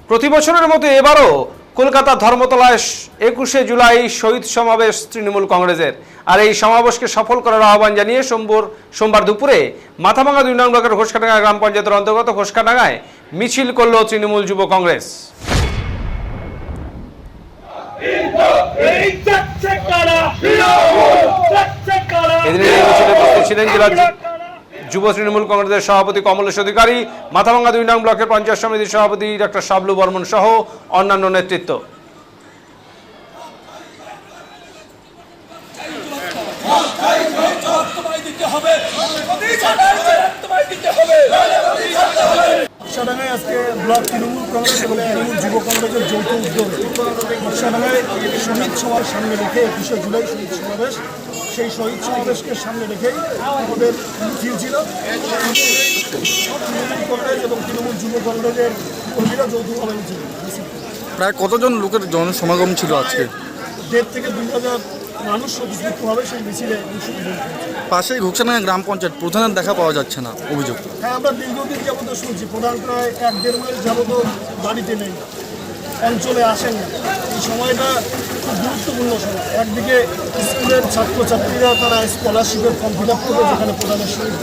প্রতি বছরের মতো এবারও কলকাতা ধর্মতলায় 21শে জুলাই শহীদ সমাবেশ তৃণমূল কংগ্রেসের। আর এই সমাবেশকে সফল করার আহ্বান জানিয়ে সোমবার দুপুরে মাথাভাঙা 2 নং ব্লকের ঘোষকাডাঙ্গা গ্রাম পঞ্চায়েতের অন্তর্গত ঘোষকাডাঙ্গায় মিছিল করল তৃণমূল যুব কংগ্রেস। এদিনের এই মিছিলে উপস্থিত ছিলেন জেলা যুব তৃণমূল কংগ্রেসের সভাপতি কমলেশ অধিকারী, মাথাভাঙা 2 নং ব্লকের পঞ্চায়েত সমিতির সভাপতি ডক্টর শাবলু বর্মন সহ অন্যান্য নেতৃত্ব। ঘোষকাডাঙ্গায় আজকে ব্লক তৃণমূল কংগ্রেস এবং তৃণমূল যুব কংগ্রেসের যৌথ উদ্যোগে ঘোষকাডাঙ্গায় শহীদ সভার সামনে রেখে 21শে জুলাই শহীদ সমাবেশ, সেই শহীদ সমাবেশকে সামনে রেখেই আমাদের মিছিল ছিল। তৃণমূল কংগ্রেস এবং তৃণমূল যুব কংগ্রেসের কর্মীরা যৌথভাবে মিছিল। প্রায় কতজন লোকের জনসমাগম ছিল আজকে? 1,500 থেকে 2,000 মানুষ স্বতঃস্ফূর্তভাবে সেই মিছিলে পাশেই ঘোষকাডাঙ্গা গ্রাম পঞ্চায়েত প্রধানের দেখা পাওয়া যাচ্ছে না, অভিযোগ। হ্যাঁ, আমরা দীর্ঘদিন যাবত শুনছি প্রধান প্রায় 1-1.5 মাস যাবত বাড়িতে নেই, অঞ্চলে আসেন না। এই সময়টা খুব গুরুত্বপূর্ণ সময়। একদিকে স্কুলের ছাত্রছাত্রীরা তারা স্কলারশিপের ফর্ম ফিল আপ করবে, যেখানে প্রধানের শহীদ